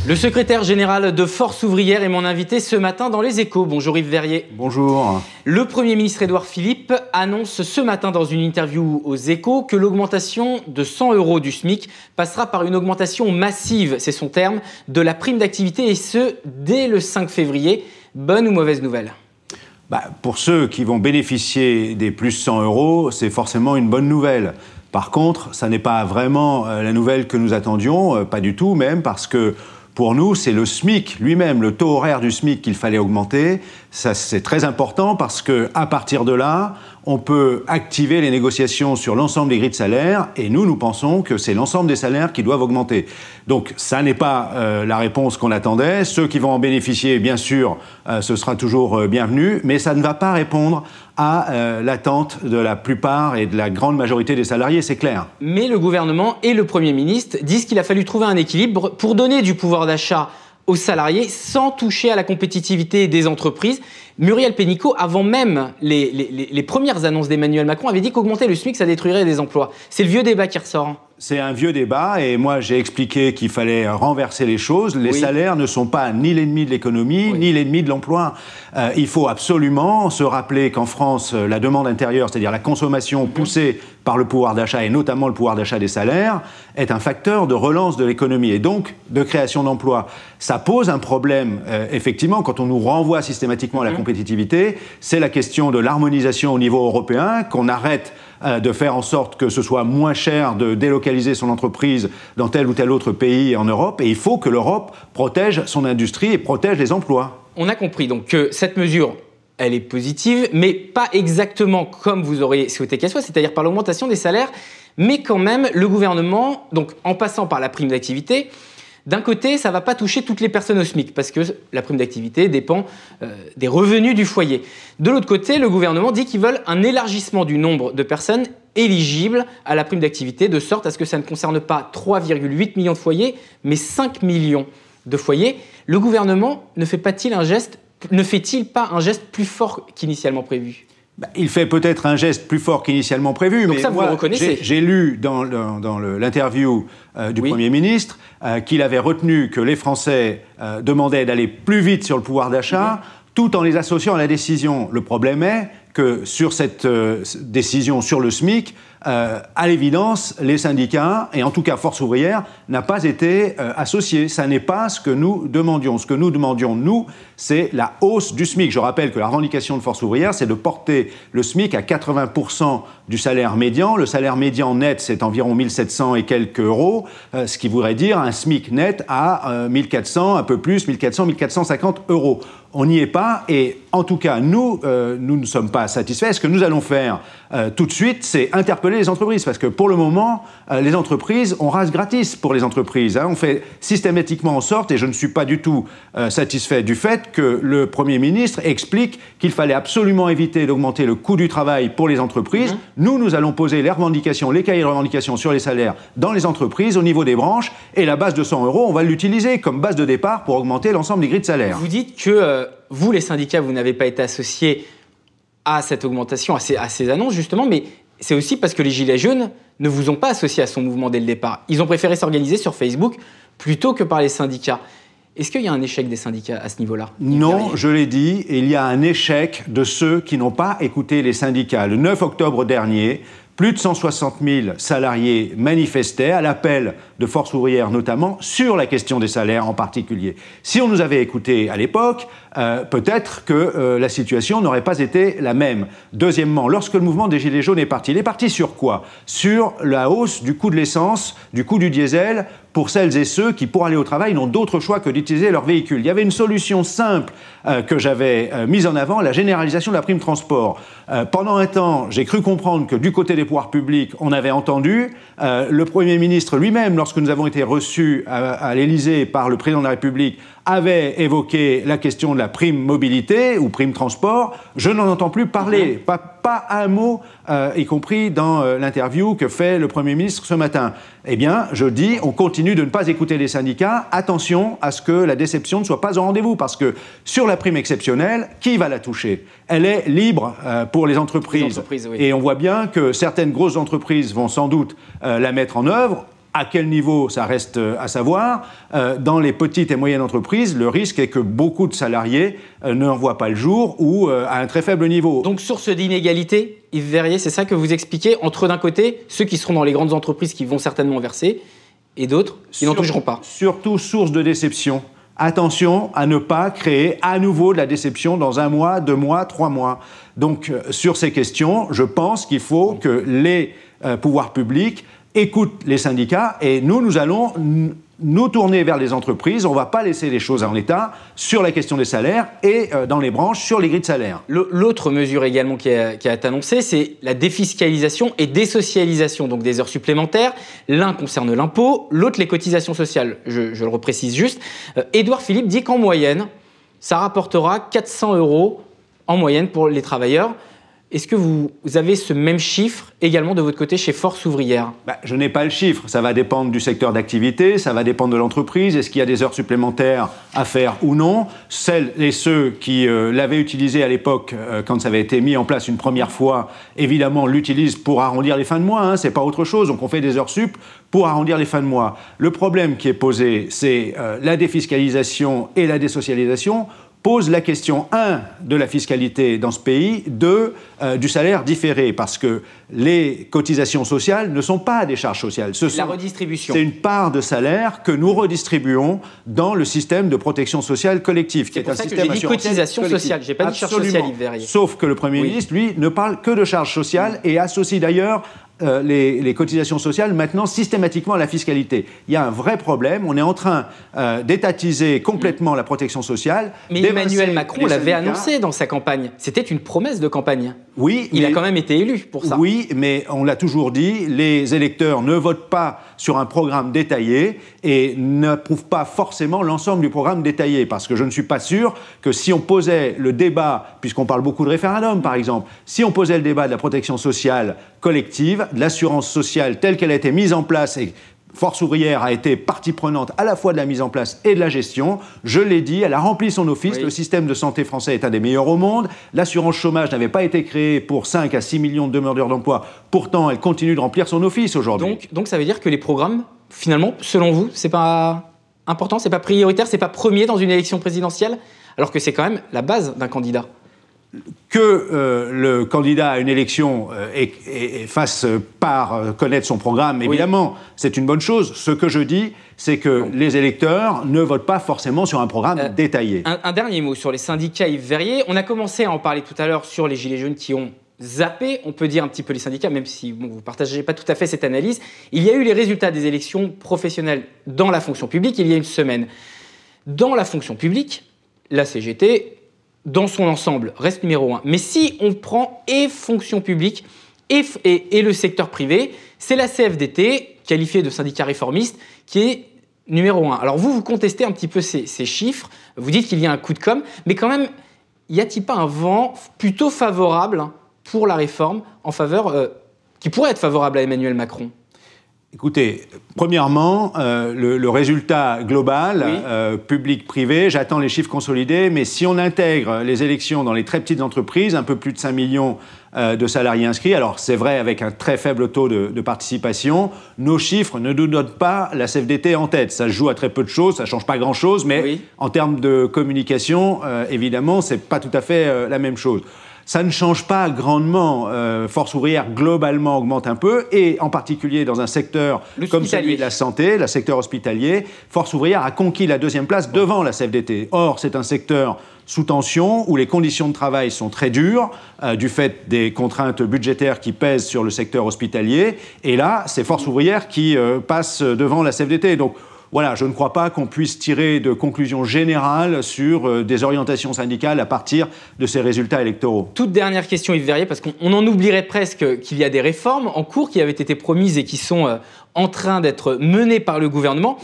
Le secrétaire général de Force ouvrière est mon invité ce matin dans Les Échos. Bonjour Yves Verrier. Bonjour. Le Premier ministre Édouard Philippe annonce ce matin dans une interview aux Échos que l'augmentation de 100 € du SMIC passera par une augmentation massive, c'est son terme, de la prime d'activité et ce, dès le 5 février. Bonne ou mauvaise nouvelle ? Pour ceux qui vont bénéficier des plus 100 €, c'est forcément une bonne nouvelle. Par contre, ça n'est pas vraiment la nouvelle que nous attendions, pas du tout même, parce que pour nous, c'est le SMIC lui-même, le taux horaire du SMIC qu'il fallait augmenter. Ça, c'est très important parce qu'à partir de là, on peut activer les négociations sur l'ensemble des grilles de salaire et nous pensons que c'est l'ensemble des salaires qui doivent augmenter. Donc, ça n'est pas la réponse qu'on attendait. Ceux qui vont en bénéficier, bien sûr, ce sera toujours bienvenu, mais ça ne va pas répondre à l'attente de la plupart et de la grande majorité des salariés, c'est clair. Mais le gouvernement et le Premier ministre disent qu'il a fallu trouver un équilibre pour donner du pouvoir d'achat aux salariés sans toucher à la compétitivité des entreprises. Muriel Pénicaud, avant même les premières annonces d'Emmanuel Macron, avait dit qu'augmenter le SMIC, ça détruirait des emplois. C'est le vieux débat qui ressort. C'est un vieux débat et moi j'ai expliqué qu'il fallait renverser les choses. Les salaires ne sont pas ni l'ennemi de l'économie, ni l'ennemi de l'emploi. Il faut absolument se rappeler qu'en France, la demande intérieure, c'est-à-dire la consommation poussée par le pouvoir d'achat et notamment le pouvoir d'achat des salaires, est un facteur de relance de l'économie et donc de création d'emplois. Ça pose un problème, effectivement, quand on nous renvoie systématiquement à la compétitivité, c'est la question de l'harmonisation au niveau européen, qu'on arrête de faire en sorte que ce soit moins cher de délocaliser son entreprise dans tel ou tel autre pays en Europe. Et il faut que l'Europe protège son industrie et protège les emplois. On a compris donc que cette mesure, elle est positive, mais pas exactement comme vous auriez souhaité qu'elle soit, c'est-à-dire par l'augmentation des salaires. Mais quand même, le gouvernement, donc en passant par la prime d'activité, d'un côté, ça ne va pas toucher toutes les personnes au SMIC parce que la prime d'activité dépend des revenus du foyer. De l'autre côté, le gouvernement dit qu'ils veulent un élargissement du nombre de personnes éligibles à la prime d'activité de sorte à ce que ça ne concerne pas 3,8 millions de foyers, mais 5 millions de foyers. Le gouvernement ne fait-il pas un geste plus fort qu'initialement prévu ? Il fait peut-être un geste plus fort qu'initialement prévu, donc mais ça, vous moi, le reconnaissez. J'ai lu dans l'interview du Premier ministre qu'il avait retenu que les Français demandaient d'aller plus vite sur le pouvoir d'achat, tout en les associant à la décision. Le problème est que sur cette décision sur le SMIC, à l'évidence, les syndicats, et en tout cas Force ouvrière, n'a pas été associés. Ça n'est pas ce que nous demandions. Ce que nous demandions, nous, c'est la hausse du SMIC. Je rappelle que la revendication de Force ouvrière, c'est de porter le SMIC à 80% du salaire médian. Le salaire médian net, c'est environ 1700 et quelques euros, ce qui voudrait dire un SMIC net à 1400, un peu plus, 1400, 1450 euros. On n'y est pas et en tout cas, nous ne sommes pas satisfaits. Ce que nous allons faire tout de suite, c'est interpeller les entreprises parce que pour le moment, les entreprises, on rase gratis pour les entreprises. On fait systématiquement en sorte, et je ne suis pas du tout satisfait du fait que le Premier ministre explique qu'il fallait absolument éviter d'augmenter le coût du travail pour les entreprises. Nous allons poser les revendications, les cahiers de revendications sur les salaires dans les entreprises au niveau des branches et la base de 100 €, on va l'utiliser comme base de départ pour augmenter l'ensemble des grilles de salaire. Vous dites que vous, les syndicats, vous n'avez pas été associés à cette augmentation, à ces annonces justement, mais c'est aussi parce que les Gilets jaunes ne vous ont pas associé à son mouvement dès le départ. Ils ont préféré s'organiser sur Facebook plutôt que par les syndicats. Est-ce qu'il y a un échec des syndicats à ce niveau-là ? Non, je l'ai dit, il y a un échec de ceux qui n'ont pas écouté les syndicats. Le 9 octobre dernier, plus de 160 000 salariés manifestaient à l'appel de Force ouvrière notamment sur la question des salaires en particulier. Si on nous avait écoutés à l'époque, peut-être que la situation n'aurait pas été la même. Deuxièmement, lorsque le mouvement des Gilets jaunes est parti, il est parti sur quoi ? Sur la hausse du coût de l'essence, du coût du diesel, pour celles et ceux qui, pour aller au travail, n'ont d'autre choix que d'utiliser leur véhicule. Il y avait une solution simple que j'avais mise en avant, la généralisation de la prime transport. Pendant un temps, j'ai cru comprendre que du côté des pouvoirs publics, on avait entendu. Le Premier ministre lui-même, lorsque nous avons été reçus à l'Élysée par le Président de la République, avait évoqué la question de la prime mobilité ou prime transport. Je n'en entends plus parler, pas un mot, y compris dans l'interview que fait le Premier ministre ce matin. Eh bien, je dis, on continue de ne pas écouter les syndicats. Attention à ce que la déception ne soit pas au rendez-vous, parce que sur la prime exceptionnelle, qui va la toucher ? Elle est libre pour les entreprises. Oui. Et on voit bien que certaines grosses entreprises vont sans doute la mettre en œuvre. À quel niveau, ça reste à savoir. Dans les petites et moyennes entreprises, le risque est que beaucoup de salariés n'en voient pas le jour ou à un très faible niveau. Donc, source d'inégalité, Yves Verrier, c'est ça que vous expliquez, entre d'un côté, ceux qui seront dans les grandes entreprises qui vont certainement verser, et d'autres qui n'en toucheront pas. Surtout source de déception. Attention à ne pas créer à nouveau de la déception dans 1 mois, 2 mois, 3 mois. Donc, sur ces questions, je pense qu'il faut que les pouvoirs publics écoutent les syndicats et nous allons nous tourner vers les entreprises. On ne va pas laisser les choses en état sur la question des salaires et dans les branches sur les grilles de salaire. L'autre mesure également qui a été annoncée, c'est la défiscalisation et désocialisation donc des heures supplémentaires. L'un concerne l'impôt, l'autre les cotisations sociales. Je le reprécise juste. Édouard Philippe dit qu'en moyenne, ça rapportera 400 € en moyenne pour les travailleurs. Est-ce que vous avez ce même chiffre également de votre côté chez Force Ouvrière ? Je n'ai pas le chiffre. Ça va dépendre du secteur d'activité, ça va dépendre de l'entreprise. Est-ce qu'il y a des heures supplémentaires à faire ou non ? Celles et ceux qui l'avaient utilisé à l'époque, quand ça avait été mis en place une première fois, évidemment l'utilisent pour arrondir les fins de mois. C'est pas autre chose. Donc on fait des heures sup pour arrondir les fins de mois. Le problème qui est posé, c'est la défiscalisation et la désocialisation pose la question, 1, de la fiscalité dans ce pays, 2, du salaire différé, parce que les cotisations sociales ne sont pas des charges sociales. La redistribution. C'est une part de salaire que nous redistribuons dans le système de protection sociale collective, qui est un système assurantiel collectif. C'est pour ça que j'ai dit cotisation sociale, j'ai pas dit charge sociale, Yves Verrier. Sauf que le Premier ministre, lui, ne parle que de charges sociales et associe d'ailleurs les cotisations sociales maintenant systématiquement à la fiscalité. Il y a un vrai problème. On est en train d'étatiser complètement la protection sociale. Mais Emmanuel Macron l'avait annoncé dans sa campagne. C'était une promesse de campagne. Oui, il a quand même été élu pour ça. Oui, mais on l'a toujours dit, les électeurs ne votent pas sur un programme détaillé et n'approuvent pas forcément l'ensemble du programme détaillé. Parce que je ne suis pas sûr que si on posait le débat, puisqu'on parle beaucoup de référendum par exemple, si on posait le débat de la protection sociale collective, de l'assurance sociale telle qu'elle a été mise en place et Force Ouvrière a été partie prenante à la fois de la mise en place et de la gestion. Je l'ai dit, elle a rempli son office. Oui. Le système de santé français est un des meilleurs au monde. L'assurance chômage n'avait pas été créée pour 5 à 6 millions de demandeurs d'emploi. Pourtant, elle continue de remplir son office aujourd'hui. Donc ça veut dire que les programmes, finalement, selon vous, c'est pas important, c'est pas prioritaire, c'est pas premier dans une élection présidentielle, alors que c'est quand même la base d'un candidat. Que le candidat à une élection fasse par connaître son programme, évidemment, c'est une bonne chose. Ce que je dis, c'est que les électeurs ne votent pas forcément sur un programme détaillé. Un dernier mot sur les syndicats, Yves Verrier. On a commencé à en parler tout à l'heure sur les Gilets jaunes qui ont zappé, on peut dire un petit peu les syndicats, même si vous ne partagez pas tout à fait cette analyse. Il y a eu les résultats des élections professionnelles dans la fonction publique il y a une semaine. Dans la fonction publique, la CGT... dans son ensemble, reste numéro 1. Mais si on prend et fonction publique et le secteur privé, c'est la CFDT, qualifiée de syndicat réformiste, qui est numéro 1. Alors vous contestez un petit peu ces chiffres, vous dites qu'il y a un coup de com', mais quand même, y a-t-il pas un vent plutôt favorable pour la réforme, en faveur, qui pourrait être favorable à Emmanuel Macron ? Écoutez, premièrement, le résultat global, public-privé, j'attends les chiffres consolidés, mais si on intègre les élections dans les très petites entreprises, un peu plus de 5 millions de salariés inscrits, alors c'est vrai avec un très faible taux de participation, nos chiffres ne nous donnent pas la CFDT en tête. Ça se joue à très peu de choses, ça ne change pas grand-chose, mais en termes de communication, évidemment, ce n'est pas tout à fait la même chose. Ça ne change pas grandement. Force Ouvrière, globalement, augmente un peu, et en particulier dans un secteur comme celui de la santé, le secteur hospitalier, Force Ouvrière a conquis la 2e place devant la CFDT. Or, c'est un secteur sous tension, où les conditions de travail sont très dures, du fait des contraintes budgétaires qui pèsent sur le secteur hospitalier, et là, c'est Force Ouvrière qui passe devant la CFDT. Donc, voilà, je ne crois pas qu'on puisse tirer de conclusions générales sur des orientations syndicales à partir de ces résultats électoraux. Toute dernière question, Yves Verrier, parce qu'on en oublierait presque qu'il y a des réformes en cours qui avaient été promises et qui sont en train d'être menées par le gouvernement.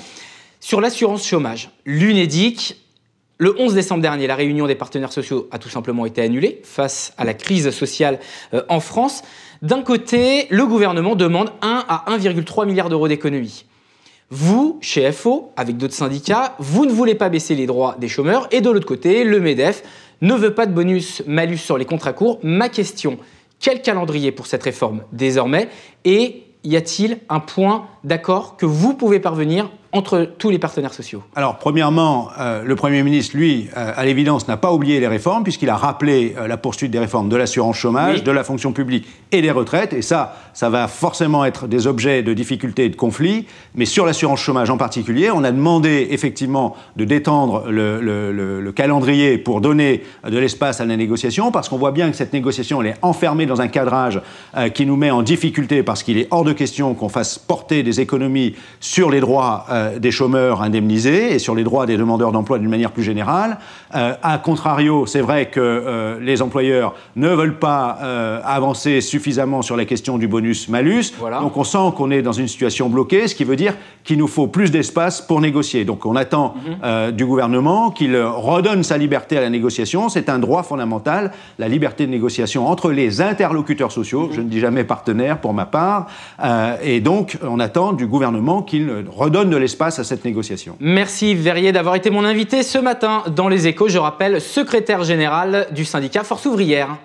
Sur l'assurance chômage, l'UNEDIC, le 11 décembre dernier, la réunion des partenaires sociaux a tout simplement été annulée face à la crise sociale en France. D'un côté, le gouvernement demande 1 à 1,3 milliard d'euros d'économies. Vous, chez FO, avec d'autres syndicats, vous ne voulez pas baisser les droits des chômeurs. Et de l'autre côté, le MEDEF ne veut pas de bonus-malus sur les contrats courts. Ma question, quel calendrier pour cette réforme désormais? Et y a-t-il un point d'accord que vous pouvez parvenir entre tous les partenaires sociaux? Alors, premièrement, le Premier ministre, lui, à l'évidence, n'a pas oublié les réformes, puisqu'il a rappelé la poursuite des réformes de l'assurance chômage, oui, de la fonction publique et des retraites. Et ça va forcément être des objets de difficultés et de conflits. Mais sur l'assurance chômage en particulier, on a demandé effectivement de détendre le calendrier pour donner de l'espace à la négociation, parce qu'on voit bien que cette négociation, elle est enfermée dans un cadrage qui nous met en difficulté, parce qu'il est hors de question qu'on fasse porter des économies sur les droits des chômeurs indemnisés et sur les droits des demandeurs d'emploi d'une manière plus générale. A contrario, c'est vrai que les employeurs ne veulent pas avancer suffisamment sur la question du bonus-malus. Voilà. Donc on sent qu'on est dans une situation bloquée, ce qui veut dire qu'il nous faut plus d'espace pour négocier. Donc on attend du gouvernement qu'il redonne sa liberté à la négociation. C'est un droit fondamental, la liberté de négociation entre les interlocuteurs sociaux. Je ne dis jamais partenaires pour ma part. Et donc on attend du gouvernement qu'il redonne de l'espace à cette négociation. Merci Verrier d'avoir été mon invité ce matin dans Les Échos. Je rappelle, secrétaire général du syndicat Force ouvrière.